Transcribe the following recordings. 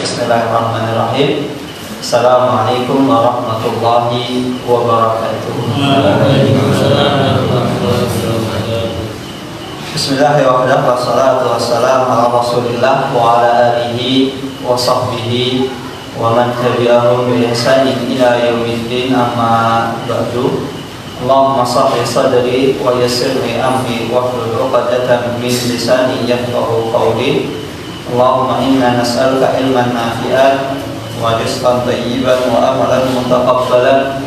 Bismillahirrahmanirrahim. Assalamualaikum warahmatullahi wabarakatuh. Bismillahirrahmanirrahim. Wassalatu wassalamu ala Rasulillah wa ala alihi wa sahbihi wa man tabi'ahum bi ihsanin ila yaumiddin, amma ba'du. Allahumma shrah sadri wa yassir li amri wahlul 'uqdatam min lisani yafqahu qawli. Allahumma inna nas'aluka ilman nafi'an wa rizqan thayyiban wa amalan mutaqabbalan.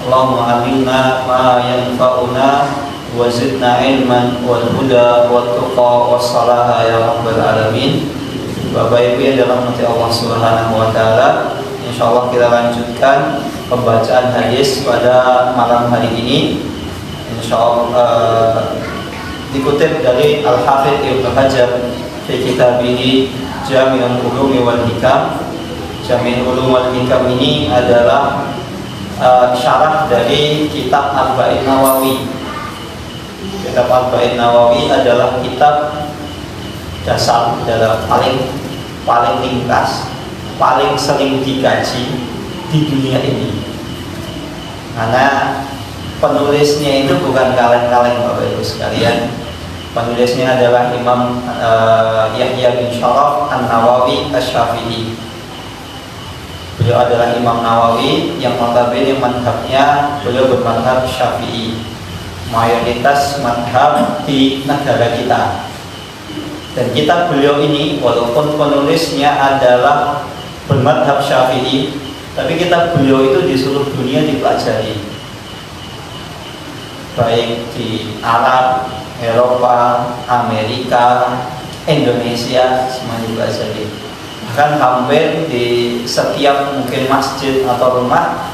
Allahumma 'allimna ma yanfa'una wa zidna ilman wal huda wat tuqa was salaha ya rabbal alamin. Bapak Ibu yang dirahmati Allah Subhanahu wa taala, insyaallah kita lanjutkan pembacaan hadis pada malam hari ini. Insyaallah dikutip dari Al-Hafidz Ibnu Hajar fi kitabih Jami'ul Ulum wal Hikam. Jami'ul Ulum wal Hikam ini adalah syarah dari kitab Arba'in Nawawi. Kitab Arba'in Nawawi adalah kitab dasar, adalah paling ringkas, paling sering dikaji di dunia ini. Karena penulisnya itu bukan kaleng-kaleng Bapak Ibu sekalian. Penulisnya adalah Imam Yahya bin Sharaf An-Nawawi Asy-Syafi'i. Beliau adalah Imam Nawawi yang notabene madhabnya beliau bermadhab Syafi'i. Mayoritas madhab di negara kita. Dan kitab beliau ini walaupun penulisnya adalah bermadhab Syafi'i, tapi kitab beliau itu di seluruh dunia dipelajari, baik di Arab, Eropa, Amerika, Indonesia, semua dipelajari. Bahkan hampir di setiap mungkin masjid atau rumah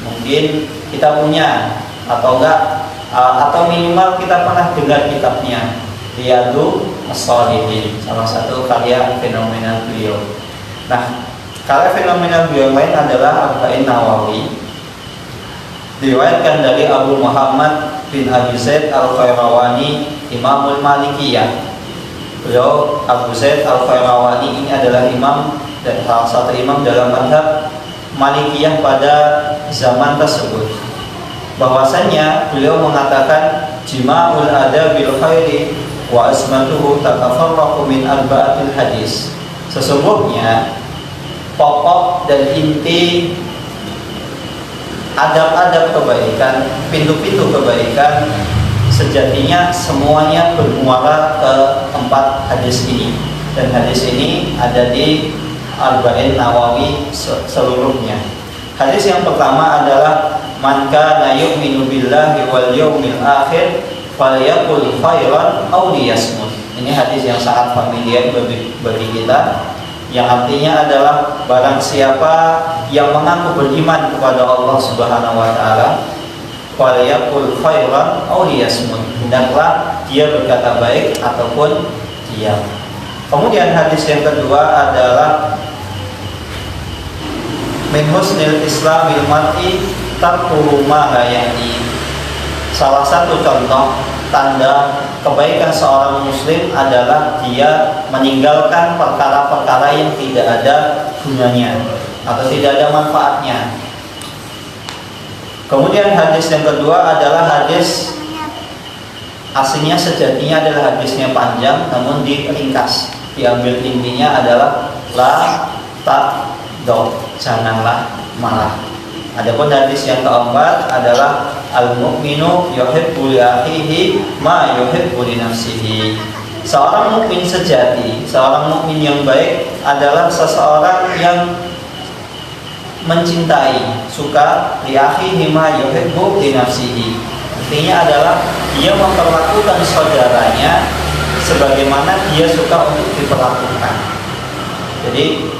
mungkin kita punya, atau enggak, atau minimal kita pernah dengar kitabnya, Riyadhus Shalihin, salah satu karya fenomenal beliau. Nah, karya fenomenal beliau lain adalah Arba'in Nawawi, diriwayatkan dari Abu Muhammad bin Abi Zaid Al-Qayrawani, Imamul Malikiyah. Beliau Abu Zaid Al-Qayrawani ini adalah imam dan salah satu imam dalam madhab Malikiyah pada zaman tersebut. Bahwasanya beliau mengatakan jima'ul adabil khairi wa asmatuhu tatafarraqu min arba'atil hadis. Sesungguhnya pokok dan inti adab-adab kebaikan, pintu-pintu kebaikan sejatinya semuanya bermuara ke 4 hadis ini. Dan hadis ini ada di Arba'in Nawawi seluruhnya. Hadis yang pertama adalah man kana yu'minu billahi wal yawmil akhir falyaqul khairan aw liyasmut. Ini hadis yang sangat familiar bagi kita, yang artinya adalah barang siapa yang mengaku beriman kepada Allah Subhanahu wa taala, falyaqul khairan aw liyasmut, hendaklah dia berkata baik ataupun diam. Kemudian hadis yang kedua adalah min husnil islamil mar'i tarkuhu ma la ya'ni. Salah satu contoh tanda kebaikan seorang muslim adalah dia meninggalkan perkara-perkara yang tidak ada gunanya atau tidak ada manfaatnya. Kemudian hadis yang kedua adalah hadis aslinya sejatinya adalah hadisnya panjang namun diringkas, diambil intinya adalah la ta'dau, janganlah marah. Adapun hadis yang keempat adalah al-mu'minu yuhibbu li akhihi ma yuhibbu li nafsihi. Seorang mukmin sejati, seorang mukmin yang baik adalah seseorang yang mencintai, suka li akhihi ma yuhibbu li nafsihi. Artinya adalah dia memperlakukan saudaranya sebagaimana dia suka untuk diperlakukan. Jadi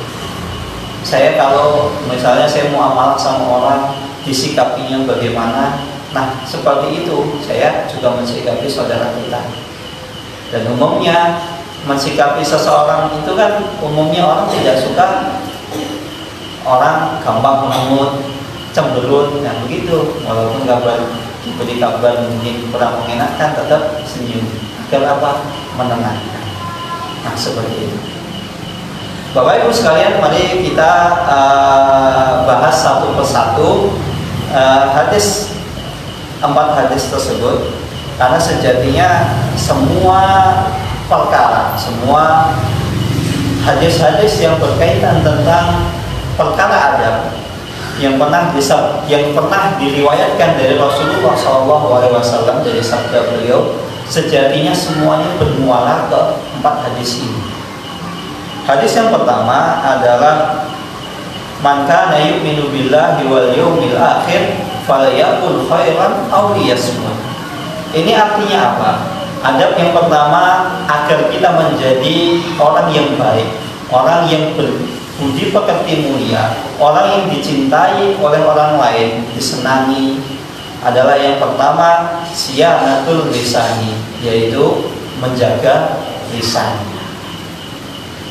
saya kalau misalnya saya mau amal sama orang, disikapinya bagaimana, nah seperti itu saya juga mensikapi saudara kita. Dan umumnya mensikapi seseorang itu kan umumnya orang tidak suka orang gampang mengemut, cemberut, nah begitu. Walaupun kabar diberi kabar mungkin kurang mengenakan, tetap senyum agar apa? Menenangkan. Nah seperti itu. Bapak Ibu sekalian, mari kita bahas satu persatu hadis, 4 hadis tersebut, karena sejatinya semua perkara, semua hadis-hadis yang berkaitan tentang perkara adab yang pernah diriwayatkan dari Rasulullah SAW, dari sabda beliau, sejatinya semuanya bermuara ke 4 hadis ini. Hadis yang pertama adalah man kana yu'minu billahi wal yawmil akhir falyaqul khairan aw liyasmut. Ini artinya apa? Adab yang pertama agar kita menjadi orang yang baik, orang yang berbudi pekerti mulia, orang yang dicintai oleh orang lain, disenangi, adalah yang pertama siyanatul lisani, yaitu menjaga lisan.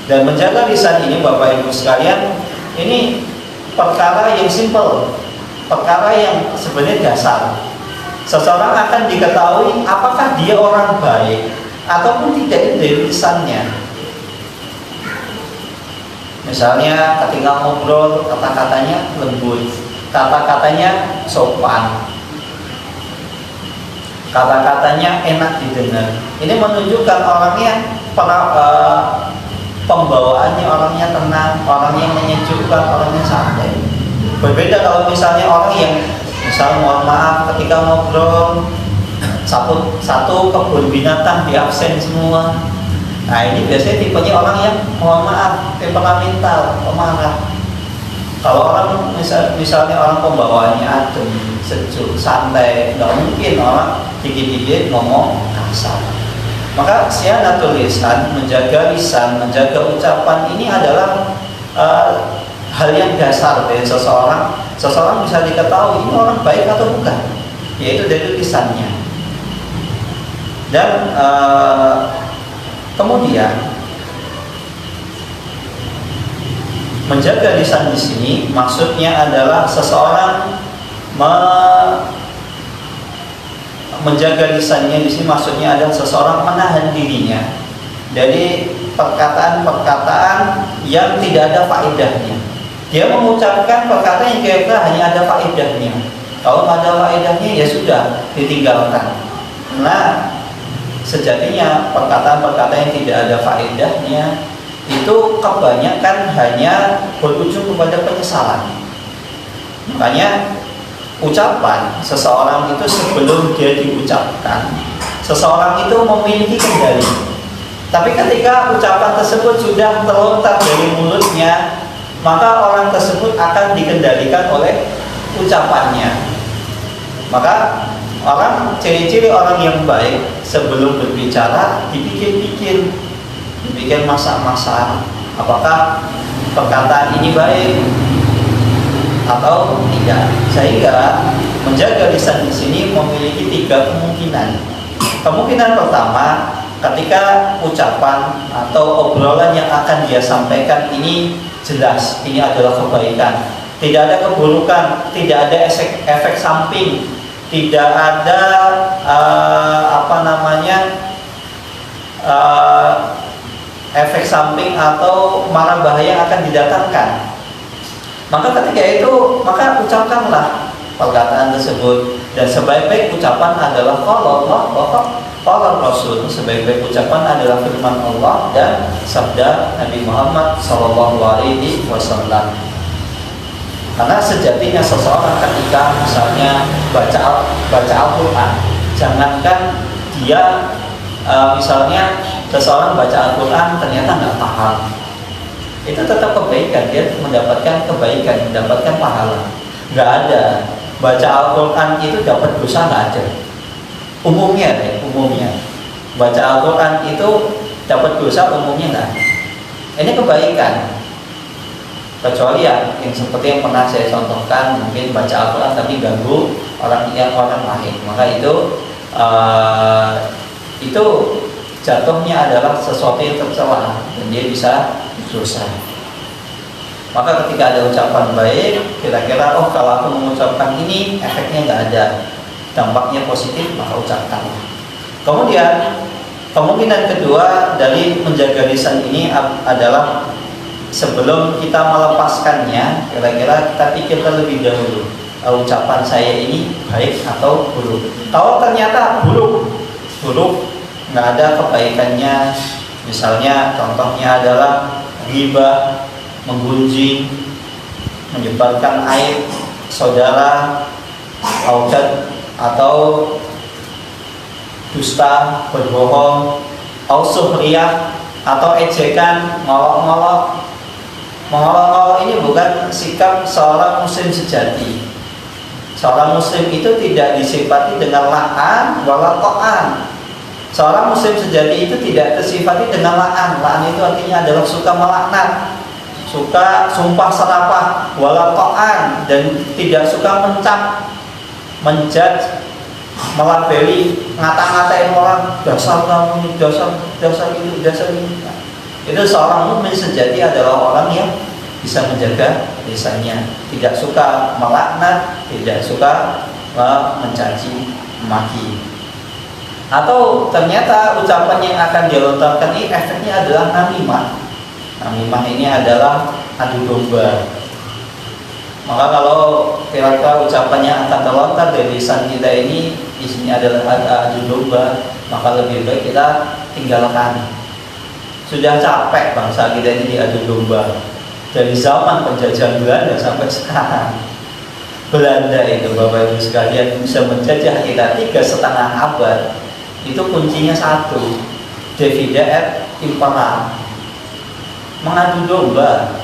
Dan menjaga lisan ini, Bapak Ibu sekalian, ini perkara yang simpel, perkara yang sebenarnya dasar. Seseorang akan diketahui apakah dia orang baik ataupun tidak dari lisannya. Misalnya ketika ngobrol, kata-katanya lembut, kata-katanya sopan, kata-katanya enak didengar. Ini menunjukkan orangnya pembawaannya orangnya tenang, orang yang menyejukkan, orangnya santai. Berbeda kalau misalnya orang yang mohon maaf ketika ngobrol satu kebun binatang di absen semua. Nah, ini biasanya tipenya orang yang mohon maaf temperamental, pemarah. Kalau orang misalnya orang pembawaannya adem, sejuk, santai, nggak mungkin orang dikit-dikit ngomong kasar. Maka siyanatul lisan, menjaga lisan, menjaga ucapan, ini adalah hal yang dasar dari seseorang. Seseorang bisa diketahui ini orang baik atau bukan, yaitu dari lisannya. Dan kemudian menjaga lisan di sini maksudnya adalah seseorang menjaga lisannya di sini maksudnya adalah seseorang menahan dirinya dari perkataan-perkataan yang tidak ada faedahnya. Dia mengucapkan perkataan yang kira-kira hanya ada faedahnya. Kalau nggak ada faedahnya ya sudah, ditinggalkan. Nah, sejatinya perkataan-perkataan yang tidak ada faedahnya itu kebanyakan hanya berujung kepada penyesalan. Makanya ucapan seseorang itu sebelum dia diucapkan, seseorang itu memiliki kendali. Tapi ketika ucapan tersebut sudah terlontar dari mulutnya, maka orang tersebut akan dikendalikan oleh ucapannya. Maka ciri-ciri orang yang baik sebelum berbicara dipikir-pikir, dipikir masa-masa, apakah perkataan ini baik atau tidak. Sehingga menjaga lisan di sini memiliki 3 kemungkinan. Kemungkinan pertama, ketika ucapan atau obrolan yang akan dia sampaikan ini jelas, ini adalah kebaikan, tidak ada keburukan, tidak ada efek samping, tidak ada efek samping atau mara bahaya yang akan didatangkan. Maka ketika itu, maka ucapkanlah perkataan tersebut. Dan sebaik-baik ucapan adalah qala Allah wa qala Rasul. Sebaik-baik ucapan adalah firman Allah dan sabda Nabi Muhammad SAW. Karena sejatinya seseorang ketika misalnya baca Al-Quran, jangankan dia misalnya seseorang baca Al-Quran ternyata nggak paham, itu tetap kebaikan, dia mendapatkan kebaikan, mendapatkan pahala. Nggak ada baca Al-Quran itu dapat dosa, nggak ada. Umumnya baca Al-Quran itu dapat dosa, umumnya nggak ada. Ini kebaikan. Kecuali yang seperti yang pernah saya contohkan, mungkin baca Al-Quran tapi ganggu orang lain, maka itu jatuhnya adalah sesuatu yang tercela dan dia bisa dosa. Maka ketika ada ucapan baik, kira-kira kalau aku mengucapkan ini efeknya nggak ada, dampaknya positif, maka ucapkanlah. Kemudian kemungkinan kedua dari menjaga lisan ini adalah sebelum kita melepaskannya, kira-kira kita pikirkan lebih dahulu, ucapan saya ini baik atau buruk. Kalau ternyata buruk, nggak ada kebaikannya, misalnya contohnya adalah riba, menggunjing, menyebarkan aib saudara, atau dusta, berbohong, ausuhriyah, atau ejekan, ngolok-ngolok. Mengolok-ngolok ini bukan sikap seorang muslim sejati. Seorang muslim itu tidak disifati dengan la'an wala ta'an. Seorang muslim sejati itu tidak disifati dengan la'an. La'an itu artinya adalah suka melaknat, suka sumpah serapah, wala ta'an, dan tidak suka mencap, menjudge, melabeli, ngata-ngatain orang, dasar kamu ini, dasar ini. Itu seorang mukmin sejati adalah orang yang bisa menjaga lisannya, tidak suka melaknat, tidak suka mencaci maki. Atau ternyata ucapan yang akan dilontarkan ini efeknya adalah namimah. Namimah ini adalah adu domba. Maka kalau kira-kira ucapannya akan terlontar dari lisan kita ini isinya adalah adu domba, maka lebih baik kita tinggalkan. Sudah capek bangsa kita ini diadu domba dari zaman penjajahan Belanda sampai sekarang. Belanda itu Bapak Ibu sekalian bisa menjajah kita 3,5 abad. Itu kuncinya satu, divide et impera, mengadu domba.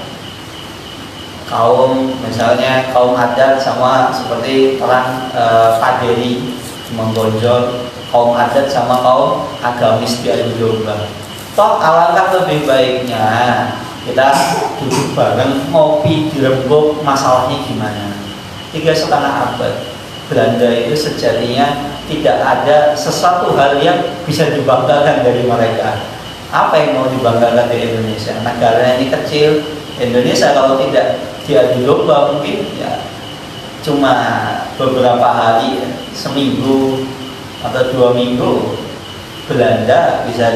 Kaum misalnya kaum adat sama seperti perang Paderi menggonjol, kaum adat sama kaum agamis diadu domba. Toh alangkah lebih baiknya kita duduk bareng, ngopi, dirembuk, masalahnya gimana. 3,5 abad Belanda itu sejatinya tidak ada sesuatu hal yang bisa dibanggakan dari mereka. Apa yang mau dibanggakan di Indonesia? Negaranya ini kecil. Indonesia kalau tidak diadu domba mungkin ya cuma beberapa hari, seminggu atau 2 minggu Belanda bisa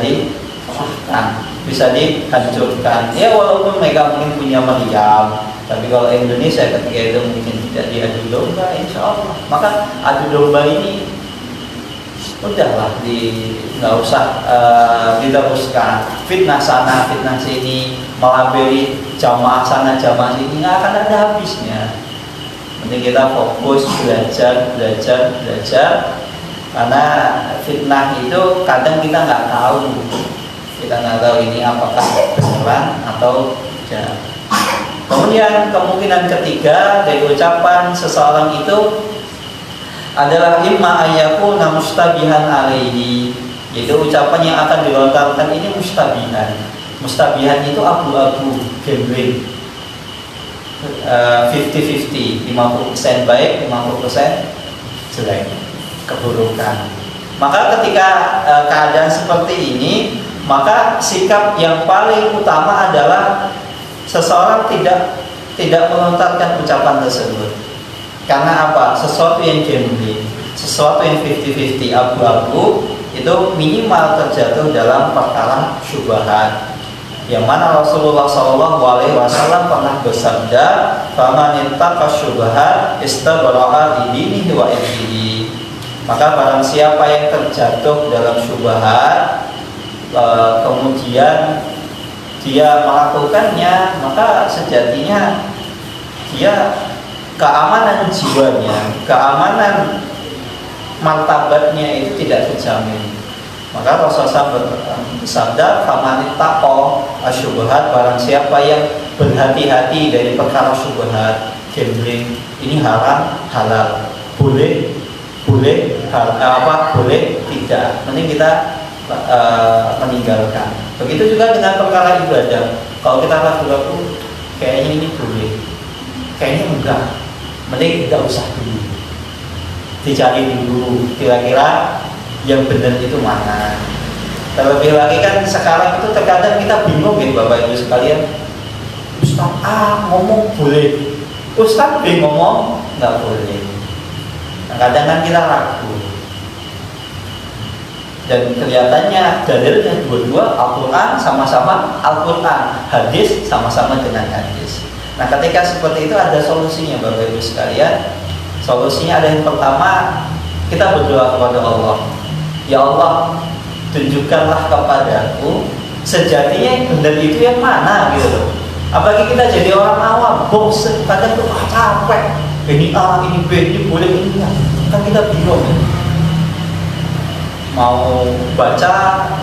bisa dihancurkan. Ya walaupun mereka mungkin punya meriam, tapi kalau Indonesia ketika itu mungkin tidak diadu domba, insya Allah. Maka adu domba ini udahlah, nggak usah diteruskan. Fitnah sana, fitnah sini, melabeli jamaah sana, jamaah sini, nggak akan ada habisnya. Penting kita fokus belajar. Karena fitnah itu kadang kita nggak tahu. Kita nggak tahu ini apakah beneran atau tidak. Kemudian kemungkinan ketiga dari ucapan seseorang itu adalah imma ayyakuna mustabihan alaihi, yaitu ucapan yang akan dilontarkan ini mustabihan. Mustabihan itu abu-abu, gambling, 50-50, 50% baik, 50% jelek, keburukan. Maka ketika keadaan seperti ini, maka sikap yang paling utama adalah seseorang tidak melontarkan ucapan tersebut. Karena apa? Sesuatu yang gambling, sesuatu yang 50-50, abu-abu, itu minimal terjatuh dalam perkara syubhat. Yang mana Rasulullah SAW pernah bersabda, "Faman ittaqa syubhat istabra'a lidinihi wa irdihi." Maka barang siapa yang terjatuh dalam syubhat, kemudian dia melakukannya, maka sejatinya dia keamanan jiwanya, keamanan martabatnya itu tidak terjamin. Maka Rasulullah bersabda, "Faman ittaqa asyubhat," barang siapa yang berhati-hati dari perkara syubhat, gambling, ini haram, halal, boleh, boleh tidak. Mending kita meninggalkan. Begitu juga dengan perkara ibadah. Kalau kita ragu-ragu, kayaknya ini boleh, kayaknya enggak, mending tidak usah dulu. Dicari dulu kira-kira yang benar itu mana. Terlebih lagi kan sekarang itu terkadang kita bingung ya Bapak Ibu sekalian. Ustaz A ngomong boleh, Ustaz B ngomong nggak boleh. Kadang kan kita ragu. Dan kelihatannya dalilnya dua-dua Al-Quran sama-sama Al-Quran, hadis sama-sama dengan hadis. Nah ketika seperti itu ada solusinya Bapak Ibu sekalian. Solusinya ada yang pertama, kita berdoa kepada Allah. Ya Allah, tunjukkanlah kepadaku sejatinya yang benar itu yang mana gitu loh. Apalagi kita jadi orang awam, bosan, kadang tuh capek. Ini A, ini B, ini boleh, ini enggak. Kan kita bingung ya. Mau baca,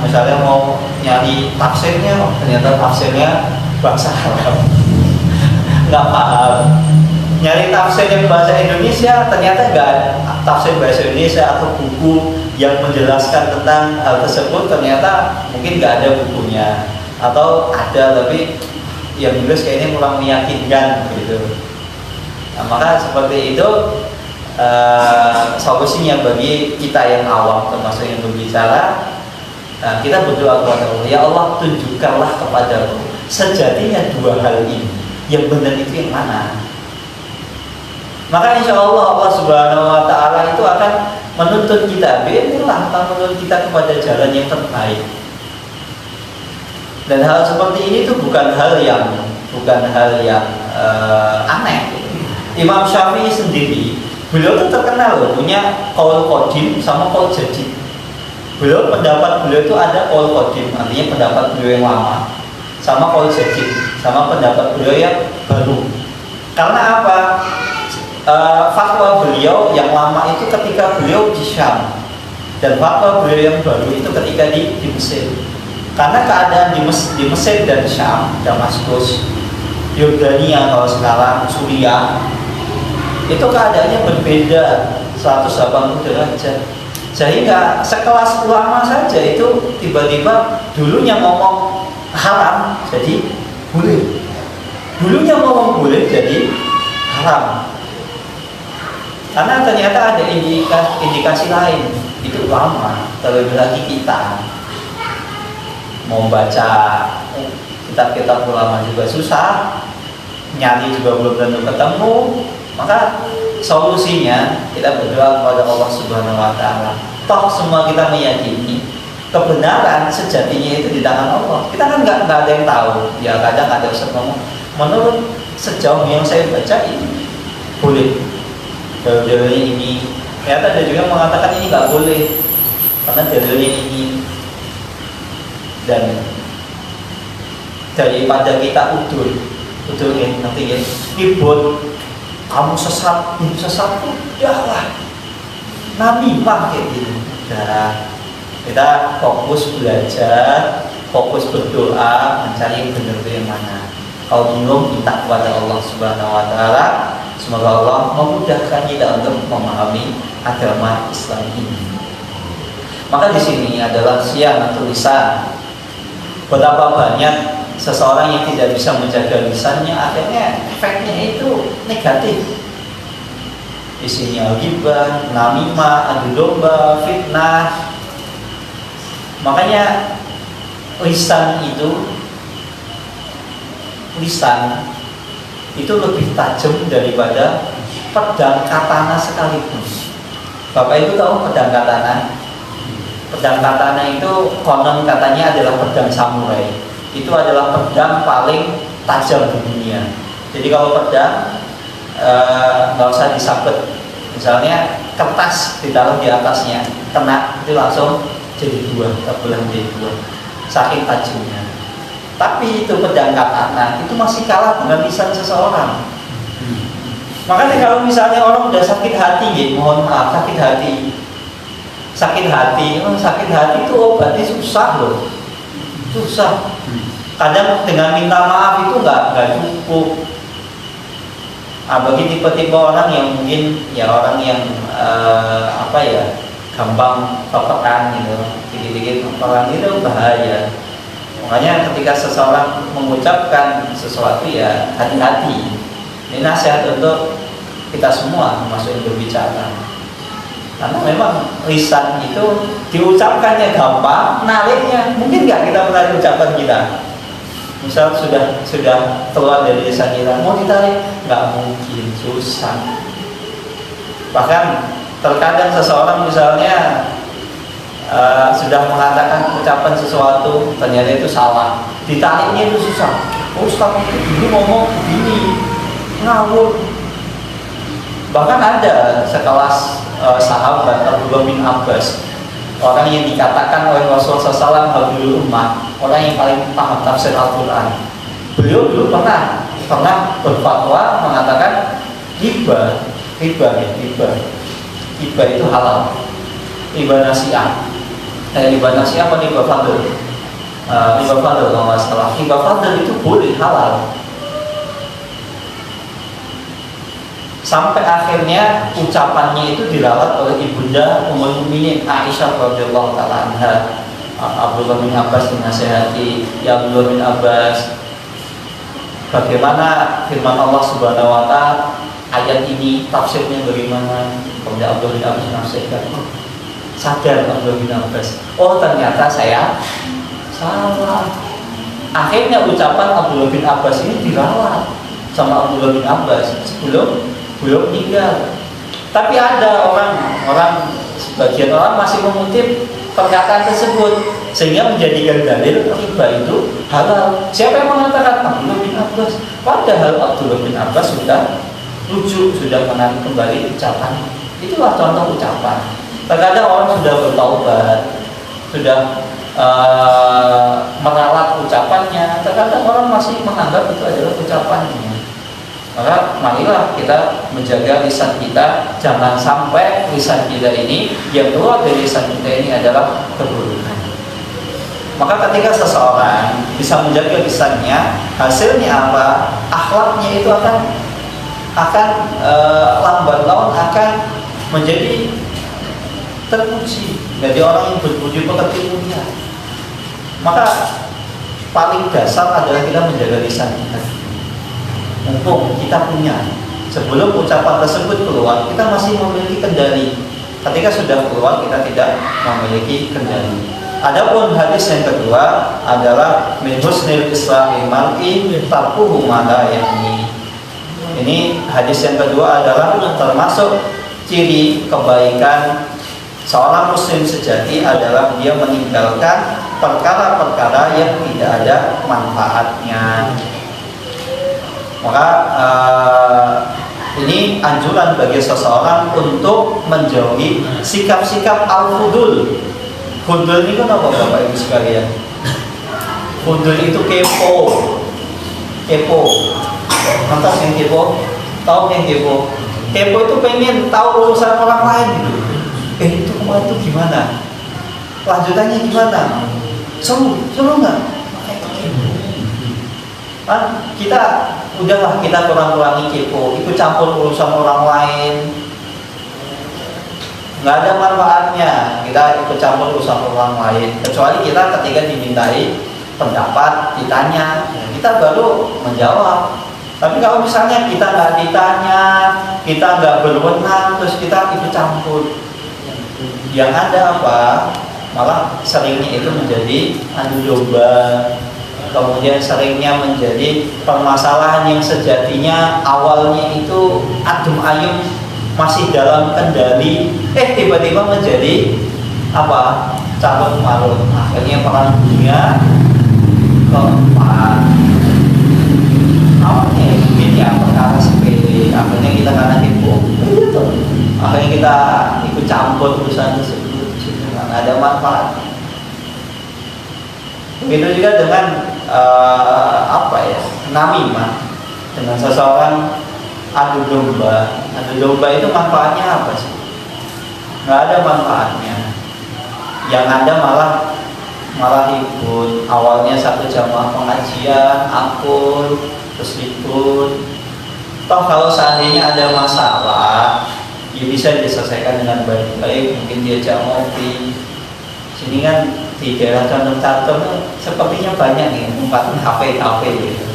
misalnya mau nyari tafsirnya, ternyata tafsirnya bahasa Arab. Nggak paham. Nyari tafsir yang bahasa Indonesia, ternyata nggak tafsir bahasa Indonesia atau buku yang menjelaskan tentang hal tersebut, ternyata mungkin nggak ada bukunya, atau ada tapi yang nulis kayaknya kurang meyakinkan gitu. Nah, maka seperti itu solusinya bagi kita yang awam termasuk yang berbicara. Nah, kita berdoa kepada Allah, ya Allah tunjukkanlah kepadaku sejatinya dua hal ini, yang benar itu yang mana. Maka insya Allah Allah Subhanahu Wa Taala itu akan menuntut kita, inilah akan menuntut kita kepada jalan yang terbaik. Dan hal seperti ini tuh bukan hal yang aneh. Imam Syafi'i sendiri, beliau tuh terkenal loh punya qaul qadim sama qaul jadid. Pendapat beliau itu ada qaul qadim, artinya pendapat beliau yang lama, sama qaul jadid, sama pendapat beliau yang baru. Karena apa? Fatwa beliau yang lama itu ketika beliau di Syam, dan fatwa beliau yang baru itu ketika di Mesir. Karena keadaan di Mesir dan Syam, Damaskus, Yordania kalau sekarang, Suriah, itu keadaannya berbeda 180 derajat. Sehingga sekelas ulama saja itu tiba-tiba dulunya ngomong haram jadi boleh, dulunya ngomong boleh jadi haram. Karena ternyata ada indikasi lain. Itu ulama. Terlebih lagi kita mau baca kitab-kitab ulama juga susah, nyari juga belum tentu ketemu. Maka solusinya kita berdoa kepada Allah Subhanahu Wa Taala. Toh semua kita meyakini kebenaran sejatinya itu di tangan Allah. Kita kan nggak ada yang tahu. Ya kadang ada Ustaz ngomong, menurut sejauh yang saya baca ini boleh. Dalilnya ini, ternyata ada juga mengatakan ini nggak boleh karena dalilnya ini. Dan daripada kita udur ya, nanti ya ribut, kamu sesat, udahlah, namimah kayak gitu. Udah, kita fokus belajar, fokus berdoa, mencari yang benar itu yang mana. Kalau bingung, minta kepada Allah Subhanahu Wa Taala. Semoga Allah memudahkan kita untuk memahami agama Islam ini. Maka di sini adalah siang tulisan. Betapa banyak seseorang yang tidak bisa menjaga lisannya, akhirnya efeknya itu negatif. Isinya ghibah, namimah, adu domba, fitnah. Makanya lisan itu lebih tajam daripada pedang katana sekalipun. Bapak Ibu tahu pedang katana? Pedang katana itu konon katanya adalah pedang samurai. Itu adalah pedang paling tajam di dunia. Jadi kalau pedang nggak usah disabet. Misalnya kertas ditaruh di atasnya, kena itu langsung jadi dua, terbelah jadi dua. Saking tajamnya. Tapi itu pedang katana itu masih kalah dengan lisan seseorang. Makanya kalau misalnya orang udah sakit hati, ya, mohon maaf, sakit hati itu obatnya susah loh, susah. Kadang dengan minta maaf itu nggak cukup. Bagi tipe-tipe orang yang mungkin ya orang yang gampang baperan gitu, dikit-dikit baperan itu bahaya. Makanya ketika seseorang mengucapkan sesuatu ya hati-hati. Ini nasihat untuk kita semua termasuk yang berbicara. Karena memang lisan itu diucapkannya gampang, nariknya mungkin nggak kita menarik ucapan kita. Misal sudah keluar dari lisan kita, mau ditarik nggak mungkin, susah. Bahkan terkadang seseorang misalnya sudah mengatakan ucapan sesuatu ternyata itu salah, ditariknya itu susah. Oh, Ustaz itu dulu ngomong begini, ngawur. Bahkan ada sekelas sahabat Abdullah bin Abbas, orang yang dikatakan oleh Rasulullah SAW Habibul Ummah, orang yang paling paham tafsir Al-Quran. Beliau dulu pernah berfatwa mengatakan riba itu halal. Riba nasiah, riba nasiah apa riba fadl? Riba fadl kalau nggak salah. Riba fadl itu boleh, halal. Sampai akhirnya ucapannya itu dirawat oleh ibunda Ummul Mukminin Aisyah radhiyallahu taala anha. Abdullah bin Abbas dinasihati, ya Abdullah bin Abbas, bagaimana firman Allah Subhanahu wa taala ayat ini, tafsirnya bagaimana? Kemudian Abdullah bin Abbas menafsirkan, sadar Abdullah bin Abbas, oh ternyata saya salah. Akhirnya ucapan Abdullah bin Abbas ini dirawat sama Abdullah bin Abbas sebelum meninggal. Tapi ada sebagian orang masih mengutip perkataan tersebut sehingga menjadikan dalil riba itu halal. Siapa yang mengatakan? Abdullah bin Abbas. Padahal Abdullah bin Abbas sudah rujuk, sudah menarik kembali ucapan. Itulah contoh ucapan. Terkadang orang sudah bertaubat, sudah meralat ucapannya, terkadang orang masih menganggap itu adalah ucapannya. Maka marilah kita menjaga lisan kita, jangan sampai lisan kita ini, yang keluar dari lisan kita ini adalah keburukan. Maka ketika seseorang bisa menjaga lisannya, hasilnya apa? Akhlaknya itu akan lambat laun akan menjadi terpuji, jadi orang yang berpuji pekerti mulia. Maka paling dasar adalah kita menjaga lisan kita. Mumpung kita punya, sebelum ucapan tersebut keluar, kita masih memiliki kendali. Ketika sudah keluar, kita tidak memiliki kendali. Adapun hadis yang kedua adalah min husnil islamil mar'i tarkuhu ma la ya'ni. Ini hadis yang kedua adalah termasuk ciri kebaikan seorang muslim sejati adalah dia meninggalkan perkara-perkara yang tidak ada manfaatnya. Maka ini anjuran bagi seseorang untuk menjauhi sikap-sikap al-fudul. Fudul ini kan apa Bapak Ibu sekalian? Fudul itu kepo. Lantas yang kepo, tahu yang kepo? Kepo itu pengen tahu urusan orang lain gitu. Itu kemarin itu gimana? Lanjutannya gimana? Seru nggak? Kita kurang-kurangi kepo, ikut campur urusan orang lain, nggak ada manfaatnya. Kita ikut campur urusan orang lain, kecuali kita ketika dimintai pendapat, ditanya, kita baru menjawab. Tapi kalau misalnya kita nggak ditanya, kita nggak berwenang, terus kita ikut campur, yang ada apa? Malah seringnya itu menjadi adu domba. Kemudian seringnya menjadi permasalahan yang sejatinya awalnya itu adem ayem, masih dalam kendali, tiba-tiba menjadi apa? Carut marut. Akhirnya perang dunia keempat. Awalnya mungkin ya perkara sepele, akhirnya kita karena heboh, akhirnya kita ikut campur urusan tersebut, nggak ada manfaat. Begitu juga dengan namimah, dengan seseorang adu domba. Adu domba itu manfaatnya apa sih? Nggak ada manfaatnya. Yang ada malah ribut. Awalnya satu jamaah pengajian, akur, terus ribut. Toh kalau seandainya ada masalah, ya bisa diselesaikan dengan baik-baik. Mungkin diajak ngopi. Sini kan di daerah Condong-Catur sepertinya banyak nih tempatnya kafe gitu.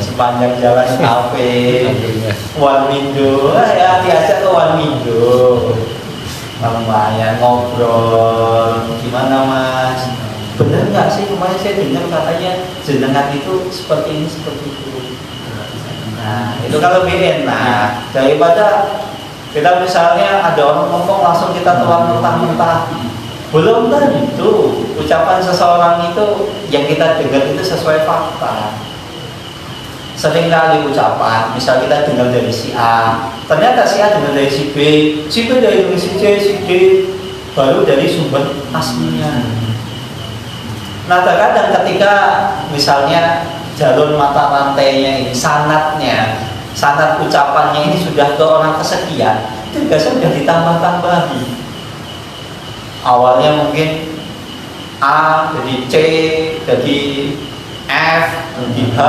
Sepanjang jalan kafe, one window, ya diajak ke one window, lumayan ngobrol. Gimana Mas? Bener nggak sih kemarin saya dengar katanya jenengan itu seperti ini seperti itu. Nah itu kalau BN, daripada kita misalnya ada orang ngomong langsung kita telan mentah-mentah. Belum tentu ucapan seseorang itu yang kita dengar itu sesuai fakta. Seringkali ucapan, misal kita dengar dari si A, ternyata si A dengar dari si B dari si C, si D, baru dari sumber aslinya. Nah terkadang ketika misalnya jalur mata rantainya ini, sanad ucapannya ini sudah ke orang kesekian, itu biasanya sudah ditambah-tambahi. Awalnya mungkin A jadi C, jadi F, jadi H,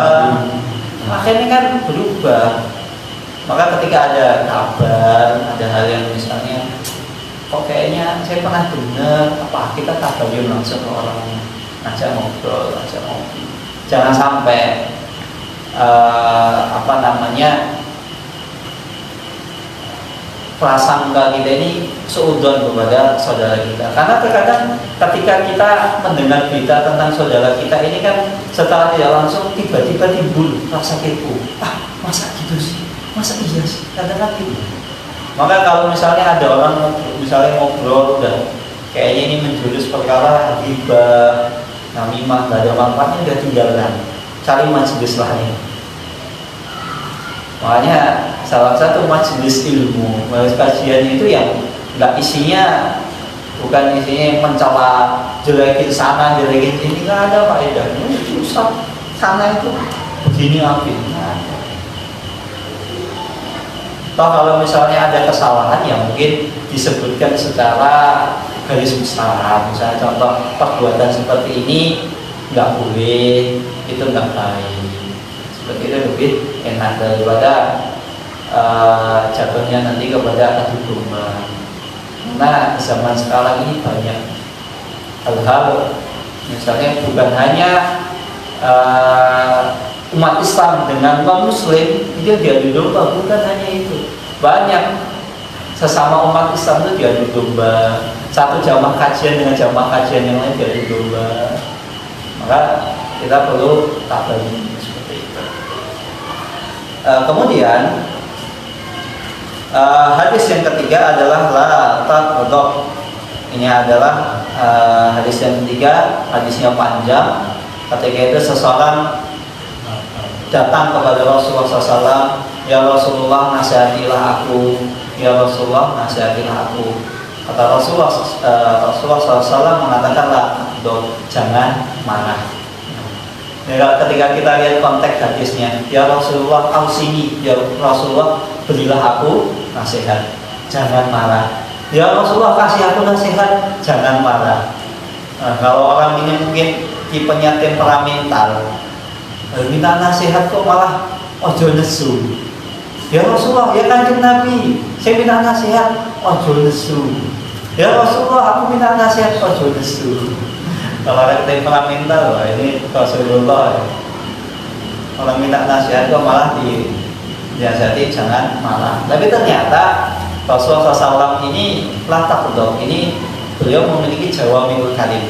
akhirnya kan berubah. Maka ketika ada kabar, ada hal yang misalnya kok kayaknya saya pernah dengar, apa kita kabarin langsung ke orangnya, ajak ngobrol, ajak ngopi. Jangan sampai prasangka kita ini seudon kepada saudara kita. Karena terkadang ketika kita mendengar berita tentang saudara kita ini kan setelah tidak langsung tiba-tiba timbul rasa kepo. Masa gitu sih? Masa iya sih? Kadang-kadang gitu. Maka kalau misalnya ada orang misalnya ngobrol udah kayaknya ini menjurus perkara riba, namimah, nggak ada manfaatnya, udah tinggalkan, cari majelis lain. Makanya salah satu majelis ilmu, majelis kajian itu yang nggak isinya, bukan isinya mencela, jelekin sana, jelekin sini, nggak ada faedahnya. Susah sana itu begini apin. Toh kalau misalnya ada kesalahan yang mungkin disebutkan secara garis besar, misalnya contoh perbuatan seperti ini nggak boleh, itu nggak baik. Seperti itu lebih enak daripada jatuhnya nanti kepada adu domba. Nah zaman sekarang ini banyak hal-hal, misalnya bukan hanya umat Islam dengan non Muslim itu diadu domba, bukan hanya itu, banyak sesama umat Islam itu diadu domba, satu jamaah kajian dengan jamaah kajian yang lain diadu domba. Maka kita perlu tabayun seperti itu. Kemudian hadis yang ketiga adalah la taqdha. Ini adalah hadis yang ketiga, hadisnya panjang. Ketika itu seseorang datang kepada Rasulullah SAW, ya Rasulullah nasihatilah aku, ya Rasulullah nasihatilah aku. Kata Rasulullah SAW mengatakan lah, jangan marah. Ya, ketika kita lihat konteks hadisnya, ya Rasulullah ausini, ya Rasulullah berilah aku nasihat, jangan marah. Ya Rasulullah kasih aku nasihat, jangan marah. Nah, kalau orang ini mungkin tipenya temperamental, minta nasihat kok malah ojo nesu. Ya Rasulullah, ya Kanjeng Nabi, saya minta nasihat ojo nesu. Ya Rasulullah, aku minta nasihat ojo nesu. Kalau ada temperamental, ini Rasulullah ya. Kalau minta nasihat kok malah dinasihati jangan marah. Tapi ternyata Rasulullah SAW ini taqdha, ini beliau memiliki jawami'ul kalim.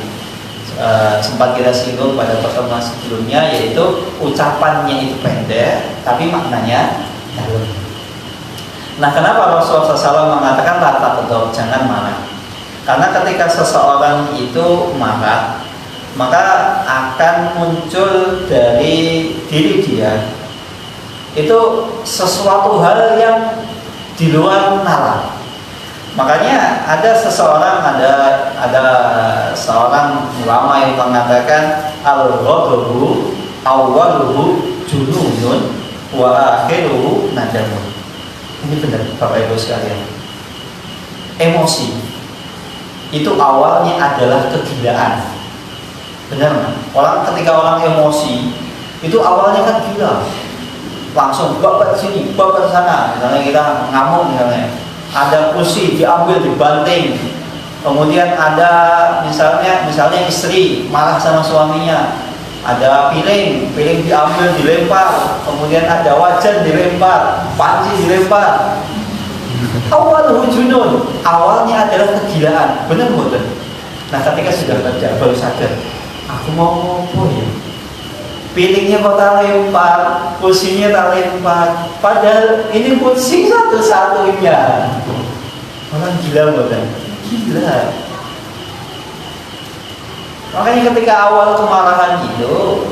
Sempat kita singgung pada pertemuan sebelumnya, yaitu ucapannya itu pendek tapi maknanya dalam. Nah, kenapa Rasulullah SAW mengatakan la taqdha, jangan marah? Karena ketika seseorang itu marah, maka akan muncul dari diri dia itu sesuatu hal yang di luar nalar. Makanya ada seorang ulama yang mengatakan al-ghadabu awwaluhu jununun wa akhiruhu nadamun. Ini benar Bapak Ibu sekalian. Emosi itu awalnya adalah kegilaan. Benar kan? Ketika orang emosi itu awalnya kan gila, langsung babat sini, babat sana. Misalnya kita ngamuk misalnya, ada kursi diambil dibanting, kemudian ada misalnya istri marah sama suaminya, ada piring diambil dilempar, kemudian ada wajan dilempar, panci dilempar. Awal hujunun, awalnya adalah kegilaan, benar betul. Nah ketika sudah kerja baru sadar, aku mau ngopo ya, piringnya kok tak lempar, kursinya tak lempar, padahal ini kursi satu-satunya. Orang gila bukan? Gila. Makanya ketika awal kemarahan itu,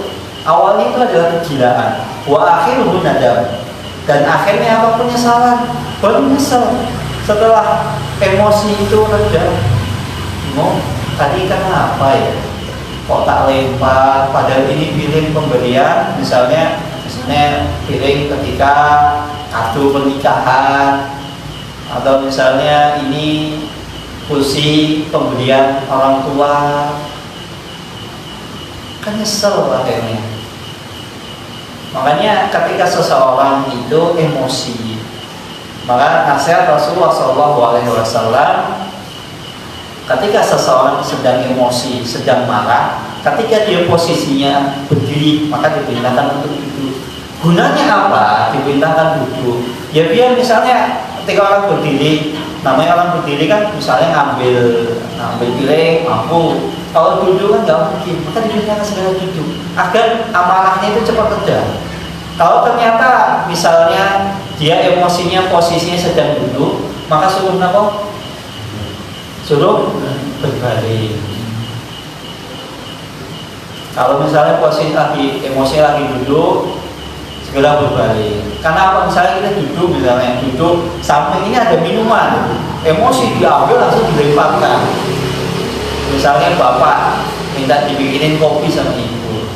awalnya itu adalah kegilaan. Wa akhiruhu nadam. Dan akhirnya apa, penyesalan. Baru menyesal setelah emosi itu reda. Tadi kan apa ya? Kok tak lempar? Padahal ini piring pemberian, misalnya piring ketika kartu pernikahan, atau misalnya ini kursi pemberian orang tua, kan nyesel akhirnya. Makanya ketika seseorang itu emosi, maka nasihat Rasulullah SAW, ketika seseorang sedang emosi, sedang marah, ketika dia posisinya berdiri, maka diperintahkan untuk duduk. Gunanya apa? Diperintahkan duduk. Ya biar misalnya ketika orang berdiri, namanya orang berdiri kan misalnya ngambil piring, mampu. Kalau duduk kan nggak mungkin, maka diperintahkan segera duduk agar amarahnya itu cepat reda. Kalau ternyata misalnya dia emosinya posisinya sedang duduk, maka suruh apa? Suruh berbalik. Kalau misalnya posisi lagi emosi lagi duduk, segera berbalik. Karena apa? Misalnya kita duduk samping ini ada minuman, emosi diambil langsung dilemparkan. Misalnya bapak minta dibikinin kopi sama ibu,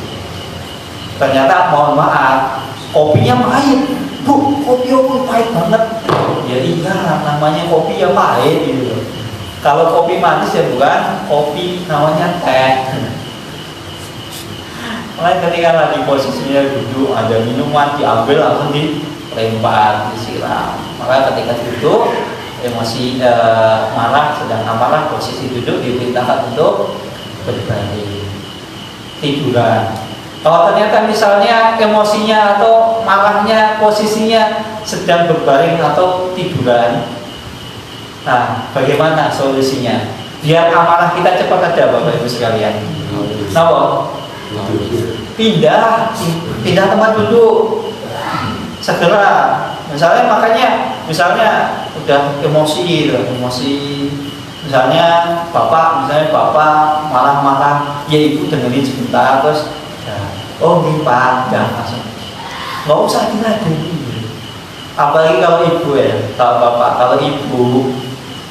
ternyata mohon maaf kopinya pahit. Bu, kopi aku pahit banget. Ya iya, namanya kopi ya pahit gitu. Kalau kopi manis ya bukan kopi, namanya teh. Mulai ketika lagi posisinya duduk, ada minuman diambil langsung dilempar, disiram. Maka ketika duduk emosi marah, sedang amarah, posisi duduk diperintahkan untuk berbalik, tiduran. Kalau ternyata misalnya emosinya atau marahnya posisinya sedang berbaring atau tiduran, nah bagaimana solusinya? Biar amarah kita cepat reda, Bapak Ibu sekalian. Kenapa? Pindah tempat duduk segera. Misalnya udah emosi, misalnya bapak marah-marah, ya ibu dengerin sebentar, terus limpah, langsung nggak usah diladeni. Apalagi kalau ibu kalau bapak, kalau ibu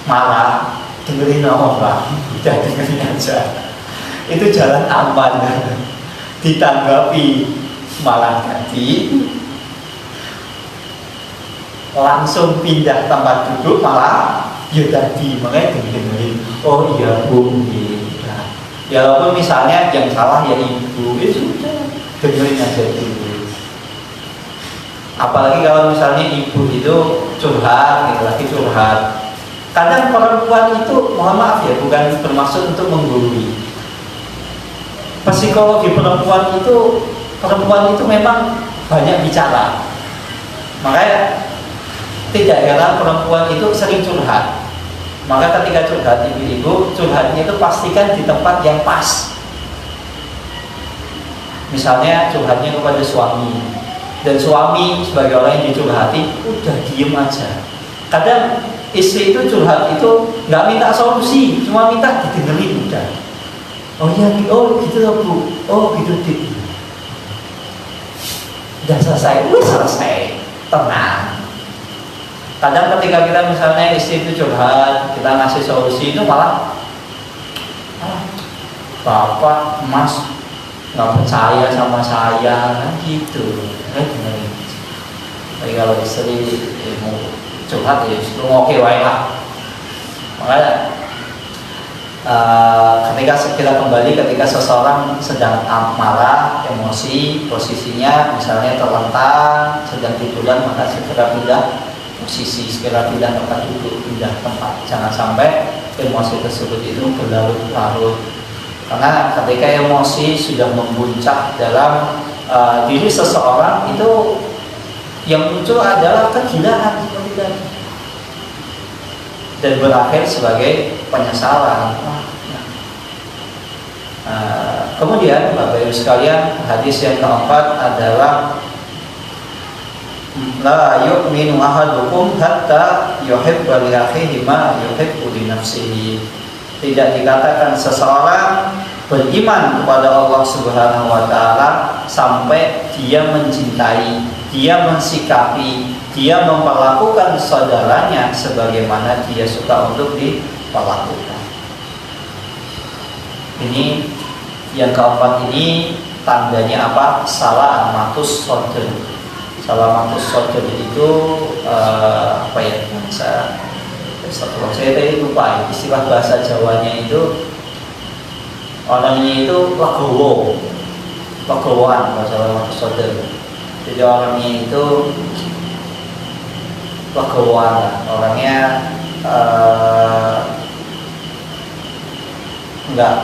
marah, dengerin orang, udah dengerin aja, itu jalan aman. Ditanggapi malah ganti, langsung pindah tempat duduk malah ya tadi, makanya dengerin. Oh iya bu, ya. Ya walaupun misalnya yang salah ya ibu, ya sudah dengerin aja dulu. Apalagi kalau misalnya ibu itu curhat, lagi curhat. Kadang perempuan itu, mohon maaf ya, bukan bermaksud untuk menggurui. Psikologi perempuan itu memang banyak bicara. Makanya tidak heran perempuan itu sering curhat. Maka ketika curhat ibu-ibu, curhatnya itu pastikan di tempat yang pas. Misalnya curhatnya kepada suami, dan suami sebagai orang yang dicurhati udah diem aja. Kadang istri itu curhat itu nggak minta solusi, cuma minta didengerin udah. Oh iya, oh gitu loh bu, oh gitu dik. Udah selesai, tenang. Kadang ketika kita misalnya istri itu curhat, kita ngasih solusi itu malah bapak, mas nggak percaya sama saya, kan gitu. Tapi kalau istri mau curhat ya justru oke wae lah. Makanya ketika seseorang sedang marah, emosi, posisinya misalnya terlentang, sedang tiduran, maka segera pindah posisi, segera pindah tempat duduk, pindah tempat. Jangan sampai emosi tersebut itu berlarut-larut. Karena ketika emosi sudah membuncah dalam diri seseorang, itu yang muncul adalah kegilaan seperti tadi, dan berakhir sebagai penyesalan. Kemudian Bapak Ibu sekalian, hadis yang keempat adalah la yu'minu ahadukum hatta yuhibba li akhihi ma yuhibbu li nafsihi. Tidak dikatakan seseorang beriman kepada Allah Subhanahu wa taala sampai dia mencintai, dia mensikapi, dia memperlakukan saudaranya sebagaimana dia suka untuk diperlakukan. Ini yang keempat, ini tandanya apa? Salamatus sodr. Salamatus sodr itu apa ya? Saya tadi lupa istilah bahasa Jawanya itu. Orangnya itu legowo, legowoan bahasa Salamatus sodr. Jadi orangnya itu legowoan, orangnya nggak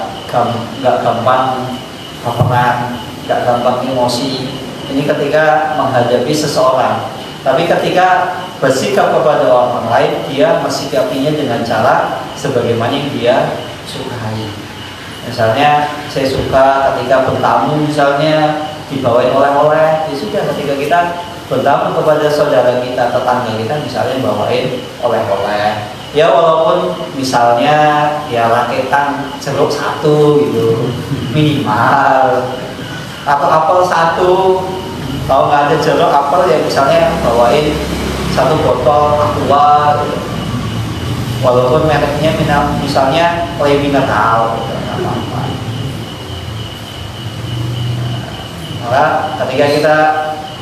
gampang baperan, nggak gampang emosi. Ini ketika menghadapi seseorang. Tapi ketika bersikap kepada orang lain, dia mensikapinya dengan cara sebagaimana yang dia sukai. Misalnya saya suka ketika bertamu, misalnya dibawain oleh-oleh, ya sudah, ketika kita bertamu kepada saudara kita, tetangga kita, misalnya bawain oleh-oleh. Ya walaupun misalnya ya raketan jeruk satu gitu minimal, atau apel satu, kalau nggak ada jeruk apel ya misalnya bawain satu botol aqua gitu. Walaupun mereknya misalnya Le Mineral gitu, nggak apa-apa. Maka ketika kita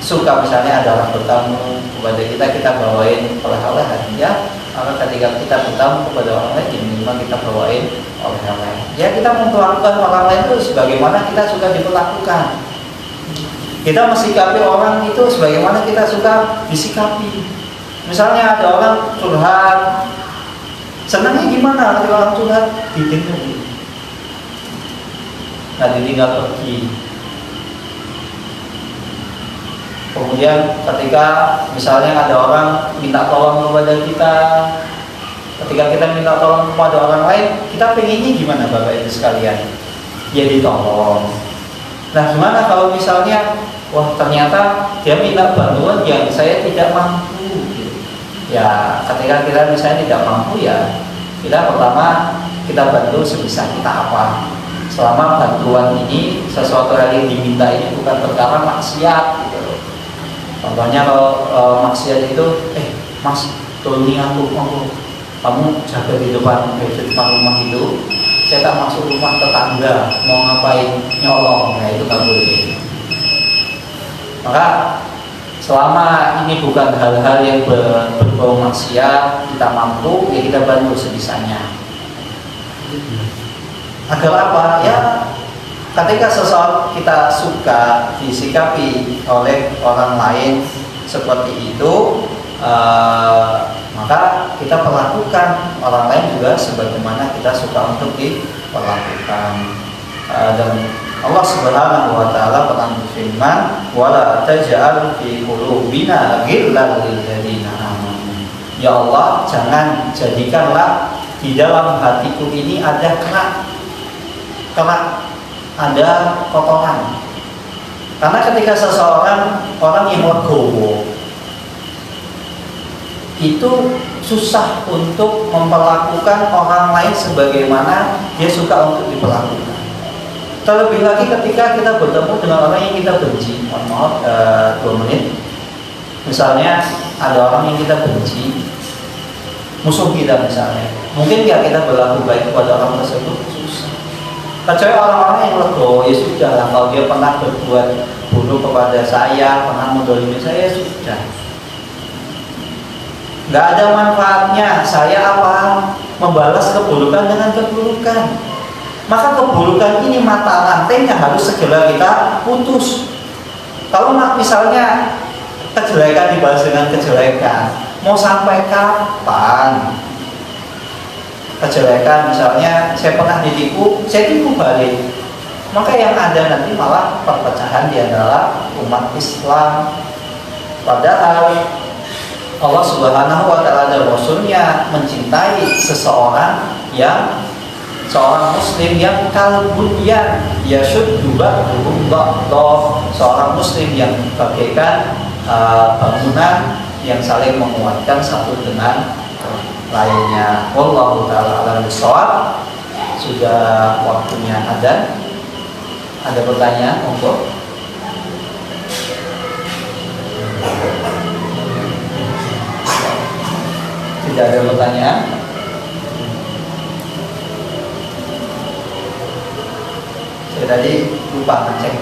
suka, misalnya ada orang bertamu kepada kita, kita bawain oleh-oleh hadiah. Maka ketika kita bertamu kepada orang lain, ya minimal kita bawain oleh-oleh. Ya kita memperlakukan orang lain itu sebagaimana kita suka diperlakukan. Kita mensikapi orang itu sebagaimana kita suka disikapi. Misalnya ada orang curhat, senangnya gimana ketika orang curhat? Didengar, nggak ditinggal pergi. Kemudian ketika misalnya ada orang minta tolong kepada kita, ketika kita minta tolong kepada orang lain, kita pengennya gimana Bapak Ibu sekalian? Ya ditolong. Nah gimana kalau misalnya, wah ternyata dia minta bantuan yang saya tidak mampu gitu. Ya ketika kita misalnya tidak mampu, ya kita pertama kita bantu sebisa kita apa. Selama bantuan ini, sesuatu yang diminta ini bukan perkara maksiat gitu. Contohnya kalau maksiat itu, mas tolongin aku, kamu jaga di depan rumah itu, saya tak masuk rumah tetangga, mau ngapain nyolong, ya itu nggak boleh. Maka selama ini bukan hal-hal yang berbau maksiat, kita mampu, ya kita bantu sebisanya. Agar apa? Ya ketika seseorang kita suka disikapi oleh orang lain seperti itu, maka kita perlakukan orang lain juga sebagaimana kita suka untuk diperlakukan. Dan Allah Subhanahu wa taala pernah berfirman, "Wala taj'al fi qulubina ghillan lil ladzina amanu." Ya Allah, jangan jadikanlah di dalam hatiku ini ada kerak, ada kotoran. Karena ketika seseorang, orang yang legowo itu susah untuk memperlakukan orang lain sebagaimana dia suka untuk diperlakukan. Terlebih lagi ketika kita bertemu dengan orang yang kita benci. Maaf, 2 menit. Misalnya ada orang yang kita benci, musuh kita misalnya, mungkin ya kita berlaku baik kepada orang tersebut susah. Kecuali orang-orang yang legowo, ya sudah lah, kalau dia pernah berbuat buruk kepada saya, pernah mendolimi saya, sudah. Nggak ada manfaatnya saya membalas keburukan dengan keburukan. Maka keburukan ini mata rantainya harus segera kita putus. Kalau misalnya kejelekan dibalas dengan kejelekan, mau sampai kapan? Kejelekan misalnya saya pernah ditipu, saya tipu balik. Maka yang ada nanti malah perpecahan di antara umat Islam. Padahal Allah Subhanahu wa taala dan Rasulnya mencintai seseorang yang seorang muslim yang kalbunyan yashuddu ba'duhum ba'dha, seorang muslim yang bagaikan bangunan yang saling menguatkan satu dengan lainnya. Wallahu taala a'lam bishawab. sudah waktunya adzan. Ada pertanyaan, monggo. Tidak ada pertanyaan. Saya tadi lupa ngecek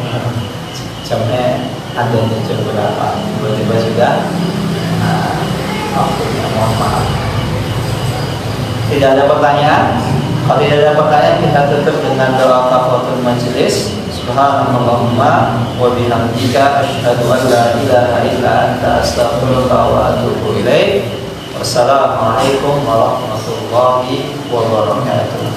jamnya ada jam berapa. Tiba-tiba sudah waktunya, mohon maaf. Tidak ada pertanyaan. Kalau tidak ada pertanyaan, kita tutup dengan doa kafaratul majelis. Subhanallahumma wa bihamdika asyhadu an la ilaha illa anta astaghfiruka wa atubu ilaik. Wassalamualaikum warahmatullahi wabarakatuh.